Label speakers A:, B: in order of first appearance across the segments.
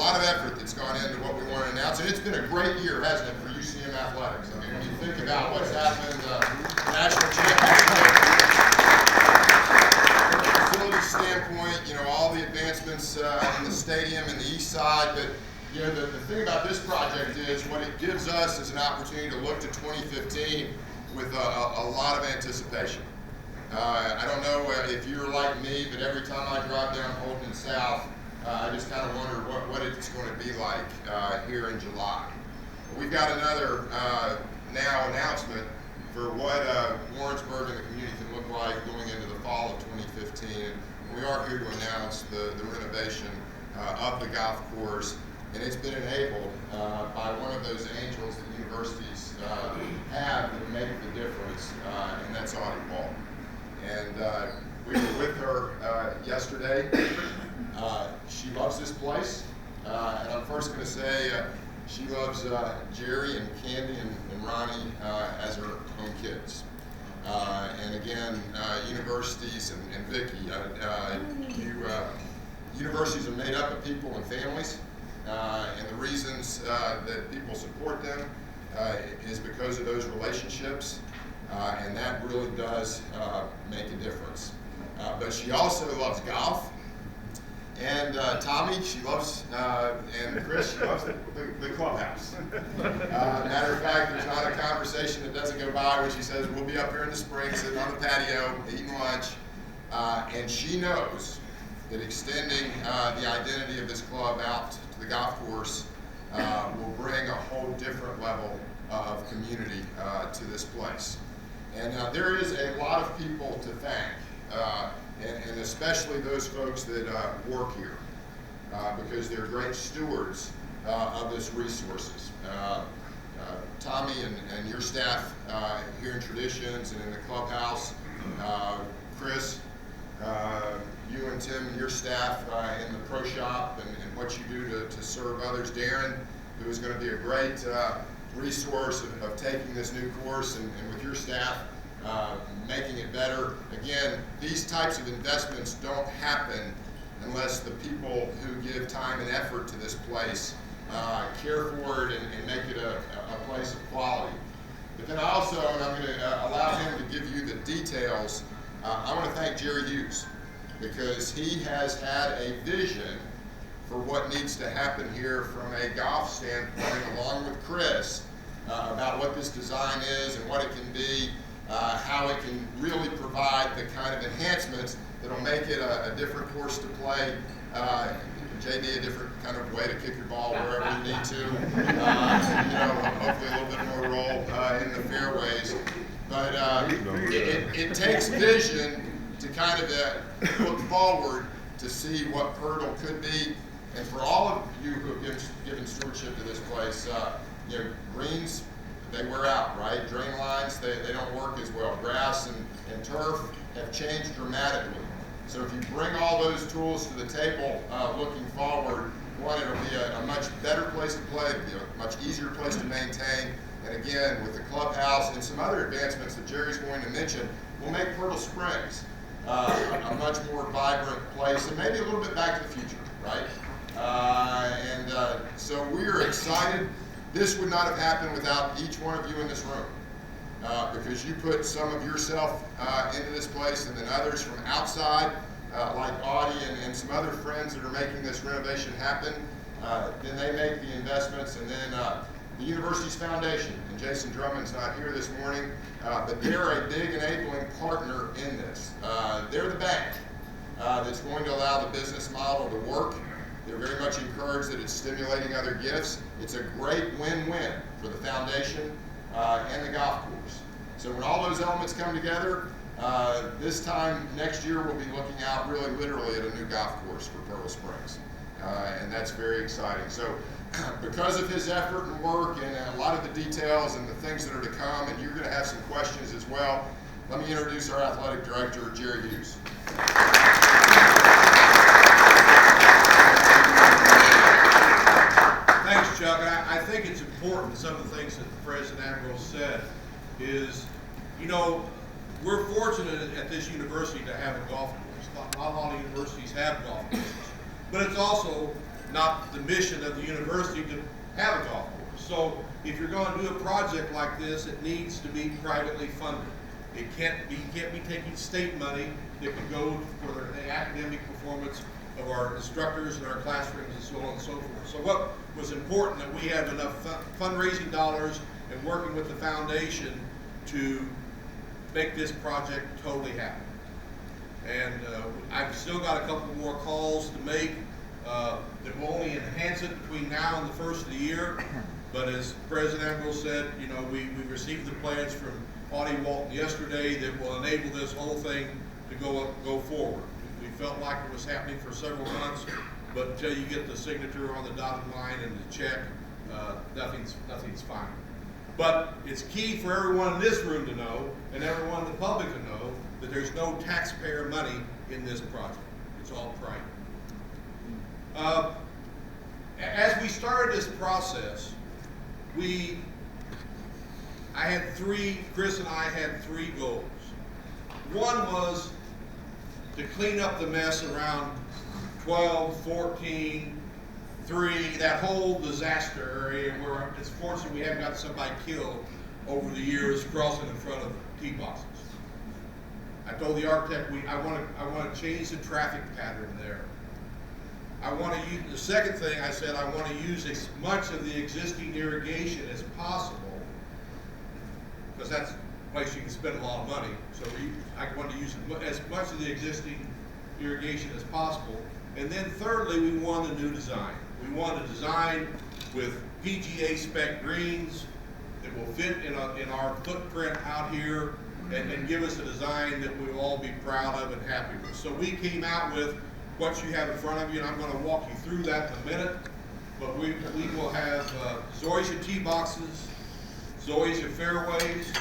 A: lot of effort that's gone into what we want to announce, and it's been a great year, hasn't it, for UCM athletics? I mean, when you think about what's happened, national championship, from a facility standpoint, you know, all the advancements in the stadium and the east side, but you know, the thing about this project is what it gives us is an opportunity to look to 2015 with a lot of anticipation. I don't know if you're like me, but every time I drive down Holden South, I just kind of wonder what it's going to be like here in July. We've got another now announcement for what Warrensburg and the community can look like going into the fall of 2015. And we are here to announce the renovation of the golf course, and it's been enabled by one of those angels that universities have that make the difference, and that's Audie Ball. And we were with her yesterday. She loves this place, and I'm first going to say she loves Jerry and Candy and Ronnie as her own kids. And again, universities and Vicki, universities are made up of people and families, and the reasons that people support them is because of those relationships. And that really does make a difference. But she also loves golf. And Tommy, she loves, and Chris, she loves the clubhouse. Matter of fact, there's not a conversation that doesn't go by when she says, we'll be up here in the spring, sitting on the patio, eating lunch. And she knows that extending the identity of this club out to the golf course will bring a whole different level of community to this place. And there is a lot of people to thank, and especially those folks that work here, because they're great stewards of this resources. Tommy and your staff here in Traditions and in the clubhouse, Chris, you and Tim and your staff in the pro shop and what you do to serve others. Darren, who is going to be a great resource of taking this new course, and with your staff making it better. Again, these types of investments don't happen unless the people who give time and effort to this place care for it and make it a place of quality. But then also, and I'm going to allow him to give you the details, I want to thank Jerry Hughes, because he has had a vision for what needs to happen here from a golf standpoint, along with Chris, about what this design is and what it can be, how it can really provide the kind of enhancements that will make it a different course to play. JD, a different kind of way to kick your ball wherever you need to. Hopefully a little bit more roll in the fairways. But it takes vision to kind of look forward to see what Pertle could be. And for all of you who have given stewardship to this place, greens, they wear out, right? Drain lines, they don't work as well. Grass and turf have changed dramatically. So if you bring all those tools to the table looking forward, one, it'll be a much better place to play, it'll be a much easier place to maintain. And again, with the clubhouse and some other advancements that Jerry's going to mention, we'll make Pertle Springs a much more vibrant place, and maybe a little bit back to the future, right? So we are excited. This would not have happened without each one of you in this room, because you put some of yourself into this place, and then others from outside, like Audie and some other friends that are making this renovation happen. Then they make the investments, and then the university's foundation, and Jason Drummond's not here this morning, but they're a big enabling partner in this. They're the bank that's going to allow the business model to work. They're very much encouraged that it's stimulating other gifts. It's a great win-win for the foundation and the golf course. So when all those elements come together, this time next year we'll be looking out really literally at a new golf course for Pertle Springs. And that's very exciting. So because of his effort and work and a lot of the details and the things that are to come, and you're going to have some questions as well, let me introduce our athletic director, Jerry Hughes.
B: Thanks, Chuck. I think it's important, some of the things that President Ambrose said is, we're fortunate at this university to have a golf course. Not a lot of universities have golf courses. But it's also not the mission of the university to have a golf course. So if you're going to do a project like this, it needs to be privately funded. It can't be taking state money that can go for the academic performance of our instructors and our classrooms and so on and so forth. So what was important that we have enough fundraising dollars and working with the foundation to make this project totally happen. And I've still got a couple more calls to make that will only enhance it between now and the first of the year. But as President Ambrose said, you know, we received the plans from Audie Walton yesterday that will enable this whole thing to go forward. We felt like it was happening for several months, but until you get the signature on the dotted line and the check, nothing's final. But it's key for everyone in this room to know, and everyone in the public to know, that there's no taxpayer money in this project. It's all private. As we started this process, Chris and I had three goals. One was to clean up the mess around 12, 14, 3, that whole disaster area where it's fortunate we haven't got somebody killed over the years crossing in front of tee boxes. I told the architect I want to change the traffic pattern there. I want to use the second thing. I said I want to use as much of the existing irrigation as possible, because that's a place you can spend a lot of money. So I want to use as much of the existing irrigation as possible. And then thirdly, we want a new design. We want a design with PGA spec greens that will fit in our footprint out here and give us a design that we'll all be proud of and happy with. So we came out with what you have in front of you, and I'm going to walk you through that in a minute. But we will have Zoysia tee boxes, Zoysia fairways,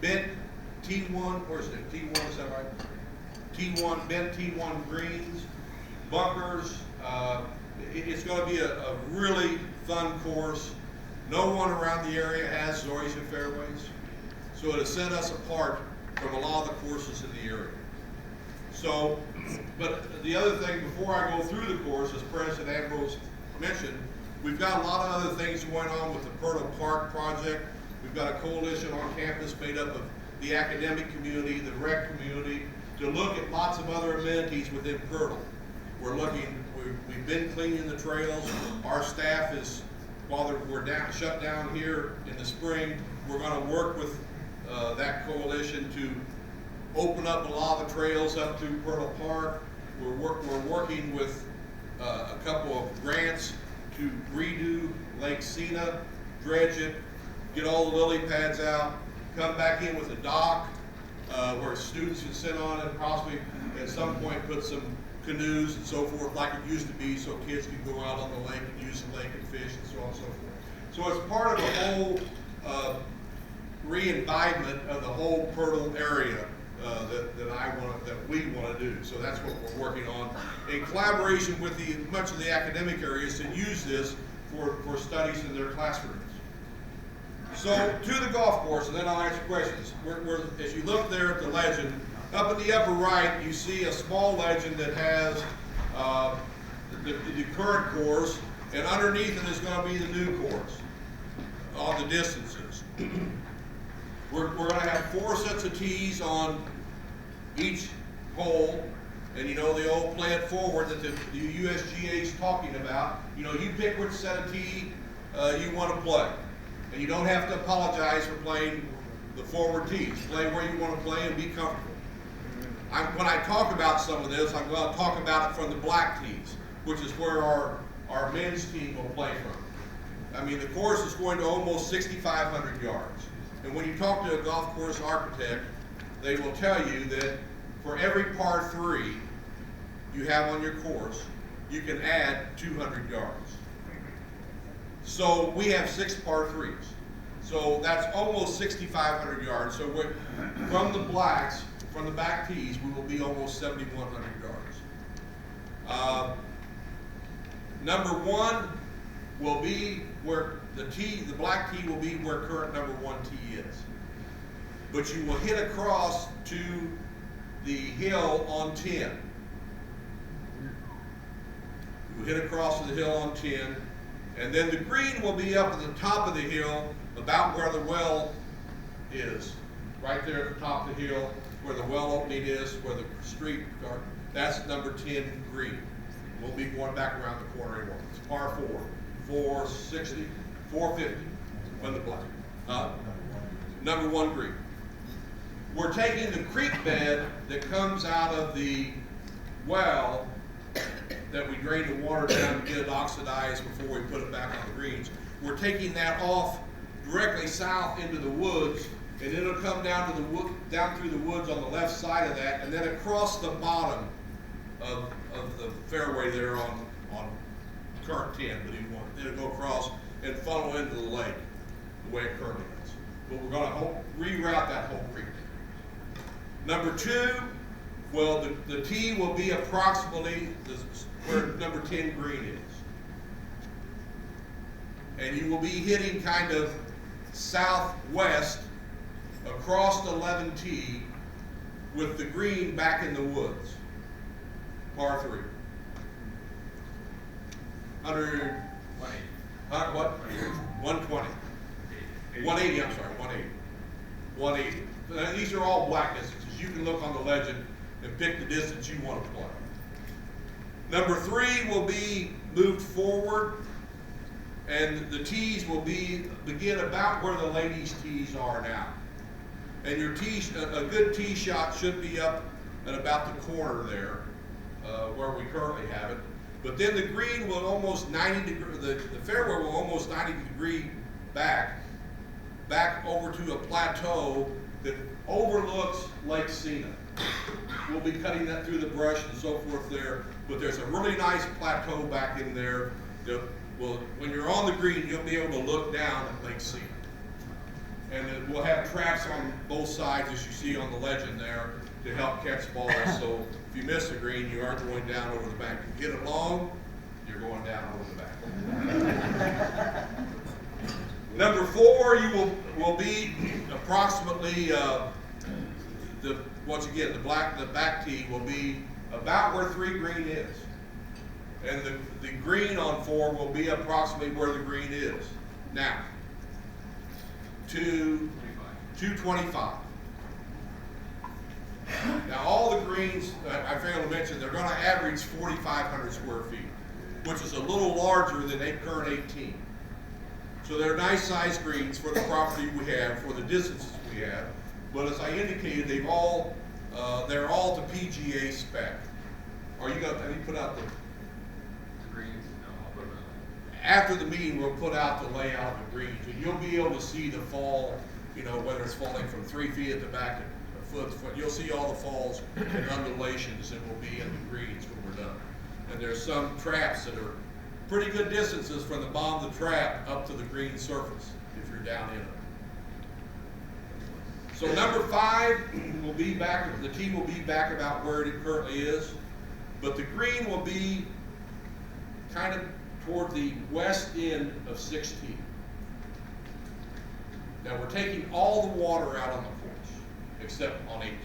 B: bent T1, where's it? T1, is that right? T1, bent T1 greens, bunkers. It's going to be a really fun course. No one around the area has Zoysia fairways, so it'll set us apart from a lot of the courses in the area. So, but the other thing, before I go through the course, as President Ambrose mentioned, we've got a lot of other things going on with the Pertle Park project. We've got a coalition on campus made up of the academic community, the rec community, to look at lots of other amenities within Pertle. We've been cleaning the trails. Our staff is, while we're shut down here in the spring, we're going to work with that coalition to open up a lot of the trails up to Pertle Park. We're working with a couple of grants to redo Lake Sena, dredge it, get all the lily pads out, come back in with a dock where students can sit on it, possibly at some point put some canoes and so forth like it used to be, so kids could go out on the lake and use the lake and fish and so on and so forth. So it's part of a whole re-environment of the whole Pertle area that we want to do. So that's what we're working on in collaboration with much of the academic areas to use this for studies in their classrooms. So to the golf course, and then I'll answer questions. As you look there at the legend, up in the upper right, you see a small legend that has the current course, and underneath it is going to be the new course on the distances. We're going to have 4 sets of tees on each hole, and you know the old play it forward that the USGA is talking about. You know, you pick which set of tee you want to play, and you don't have to apologize for playing the forward tees. Play where you want to play and be comfortable. When I talk about some of this, I'm going to talk about it from the black tees, which is where our men's team will play from. I mean, the course is going to almost 6,500 yards. And when you talk to a golf course architect, they will tell you that for every par 3 you have on your course, you can add 200 yards. So we have 6 par 3s. So that's almost 6,500 yards. So from the blacks, from the back tees, we will be almost 7,100 yards. Number 1 will be where the black tee will be where current number 1 tee is. But you will hit across to the hill on 10. You hit across the hill on 10, and then the green will be up at the top of the hill, about where the well is. Right there at the top of the hill, where the well opening is, where the street, that's number 10 green. We'll be going back around the corner anymore. It's par 4, 460, 450 on the black. Number 1 green. We're taking the creek bed that comes out of the well that we drain the water down to get it oxidized before we put it back on the greens. We're taking that off directly south into the woods, and it'll come down to the wood, down through the woods on the left side of that, and then across the bottom of the fairway there on current 10, but it'll go across and funnel into the lake the way it currently is. But we're going to reroute that whole creek. Number 2, well, the tee will be approximately where number 10 green is. And you will be hitting kind of southwest across the 11 tee with the green back in the woods. Par 3. 120. 180, I'm sorry, 180. 180. Now, these are all black distances. You can look on the legend and pick the distance you want to play. Number 3 will be moved forward, and the tees will begin about where the ladies' tees are now. And your a good tee shot should be up at about the corner there, where we currently have it. But then the green will almost 90 degree, the fairway will almost 90 degree back over to a plateau that overlooks Lake Sena. We'll be cutting that through the brush and so forth there, but there's a really nice plateau back in there that will, when you're on the green, you'll be able to look down at Lake Sena. And we'll have traps on both sides, as you see on the legend there, to help catch balls. So if you miss the green, you aren't going down over the bank. If you hit it long, you're going down over the back. Number 4, you will be approximately once again the back tee will be about where 3 green is, and the green on 4 will be approximately where the green is now. 225. Now all the greens, I failed to mention, they're going to average 4,500 square feet, which is a little larger than current 18. So they're nice sized greens for the property we have, for the distances we have. But as I indicated, they're all to PGA spec. Have you put out the
C: greens? No, I'll put them out.
B: After the meeting, we'll put out the layout of the greens, and you'll be able to see the fall, whether it's falling from 3 feet at the back, a foot to foot. You'll see all the falls and undulations that will be in the greens when we're done. And there's some traps that are pretty good distances from the bottom of the trap up to the green surface if you're down in it. So number 5 will be back, the tee will be back about where it currently is, but the green will be kind of toward the west end of 16. Now we're taking all the water out on the course, except on 18.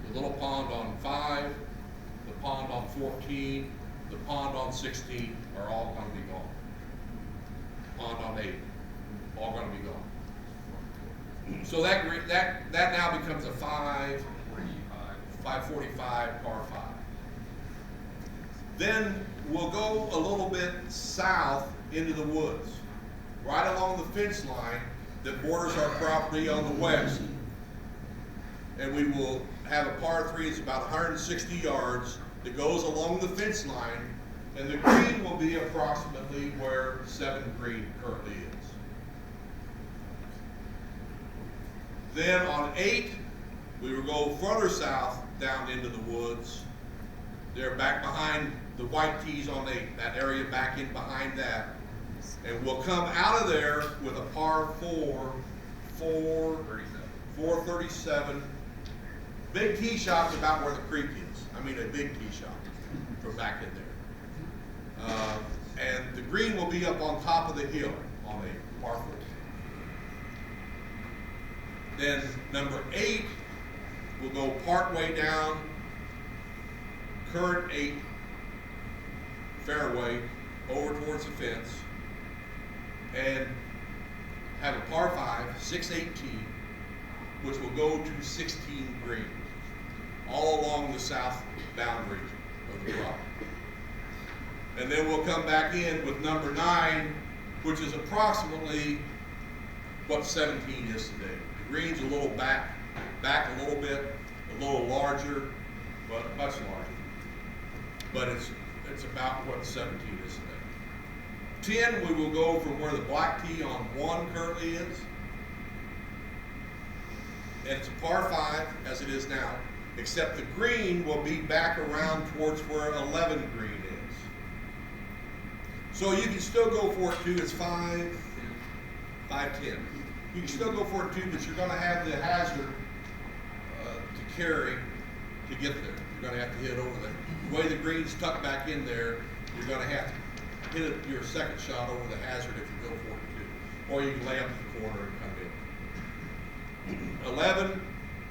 B: The little pond on 5, the pond on 14, the pond on 16 are all going to be gone. Pond on 8, all going to be gone. So that now becomes a 545 par 5. Then we'll go a little bit south into the woods, right along the fence line that borders our property on the west. And we will have a par 3 that's about 160 yards that goes along the fence line, and the green will be approximately where 7 green currently is. Then on 8, we will go further south down into the woods. They're back behind the white tees on 8, that area back in behind that. And we'll come out of there with a par 437. Big tee shot's about where the creek is. I mean a big tee shot from back in there. And the green will be up on top of the hill on a par 4. Then number 8 will go part way down, current 8, fairway over towards the fence, and have a par 5, 618, which will go to 16 green, all along the south boundary of the property. And then we'll come back in with number 9, which is approximately what 17 is today. The green's a little back a little bit, a little larger, but much larger. But it's about what 17 is today. 10, we will go from where the black tee on 1 currently is. And it's a par 5, as it is now, except the green will be back around towards where 11 green is. So you can still go for it too. It's 5, 10. You can still go for it too, but you're going to have the hazard to carry to get there. You're going to have to hit it over there. The way the green's tucked back in there, you're going to have to hit it, your second shot over the hazard if you go for it too. Or you can lay up to the corner and come in. 11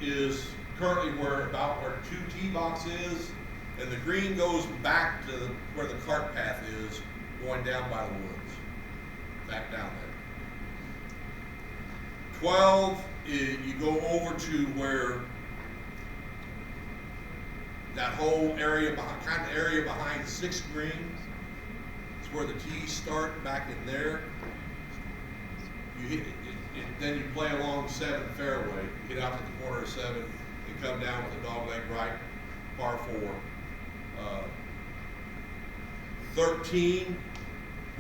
B: is currently about where 2 tee box is, and the green goes back to where the cart path is, going down by the woods, back down there. 12 is you go over to where that whole area, kind of area behind 6 green. It's where the tees start back in there. You hit then you play along 7 fairway, get out to the corner of 7, and come down with a dogleg right, par 4. 13,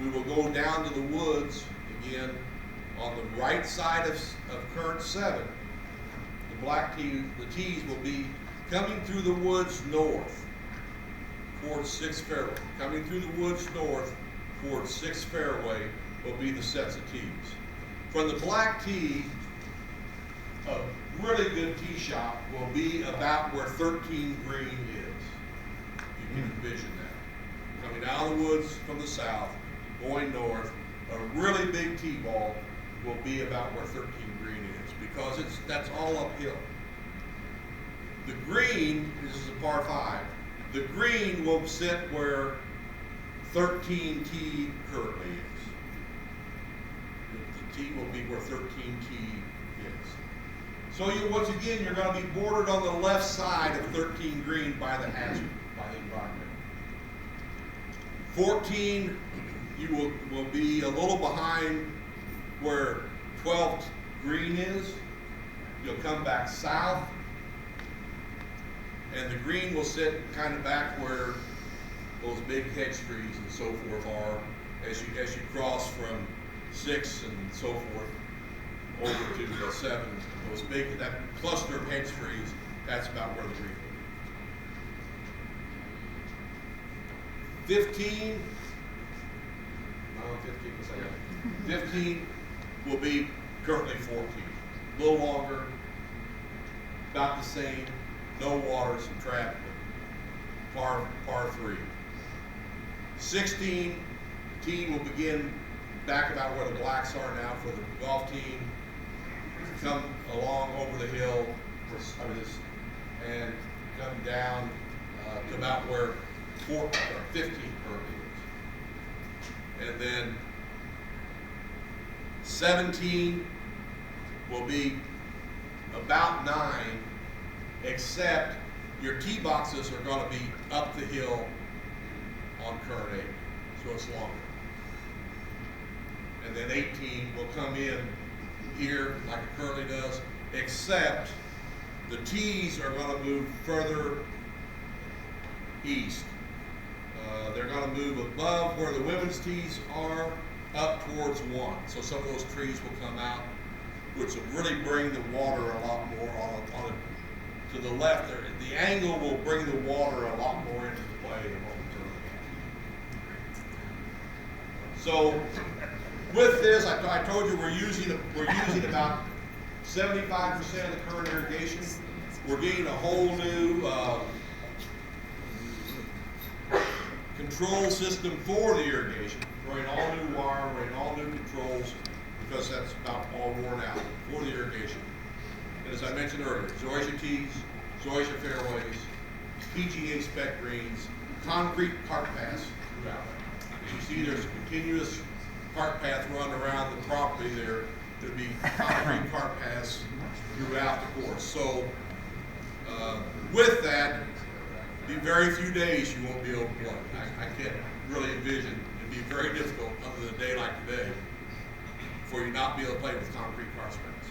B: we will go down to the woods again on the right side of current 7. The black tee, the tees will be coming through the woods north towards 6 fairway. Coming through the woods north towards 6 fairway will be the sets of tees. From the black tee, a really good tee shot will be about where 13 green is. You can envision that. Coming out of the woods from the south, going north, a really big tee ball will be about where 13 green is, because that's all uphill. The green, this is a par 5, the green will sit where 13 tee currently is. The tee will be where 13 tee is. So once again, you're going to be bordered on the left side of 13 green by the hazard, by the environment. 14, you will be a little behind where 12 green is. You'll come back south, and the green will sit kind of back where those big hedge trees and so forth are as you cross from 6 and so forth over to the 7. Those big, that cluster of hedge trees, that's about where the green will be. 15, no, 15 was that. 15 will be currently 14. A little longer, about the same, no water, some traffic, par 3. 16, the tee will begin back about where the blacks are now for the golf team, come along over the hill and come down to about where 15 currently is. And then 17 will be about 9, except your tee boxes are going to be up the hill on current 8, so it's longer. And then 18 will come in here like it currently does, except the tees are going to move further east. They're going to move above where the women's tees are up towards 1. So some of those trees will come out, which will really bring the water a lot more to the left there. The angle will bring the water a lot more into play than what we currently have. So with this, I told you we're using about 75% of the current irrigation. We're getting a whole new control system for the irrigation. Running all new wire, running all new controls, because that's about all worn out for the irrigation. And as I mentioned earlier, Zoysia tees, Zoysia fairways, PGA spec greens, concrete cart paths throughout. As you see, there's a continuous cart path run around the property there. There'll be concrete cart paths throughout the course. So, with that, be very few days you won't be able to play. I can't really envision, it'd be very difficult other than a day like today for you not be able to play with concrete cart paths.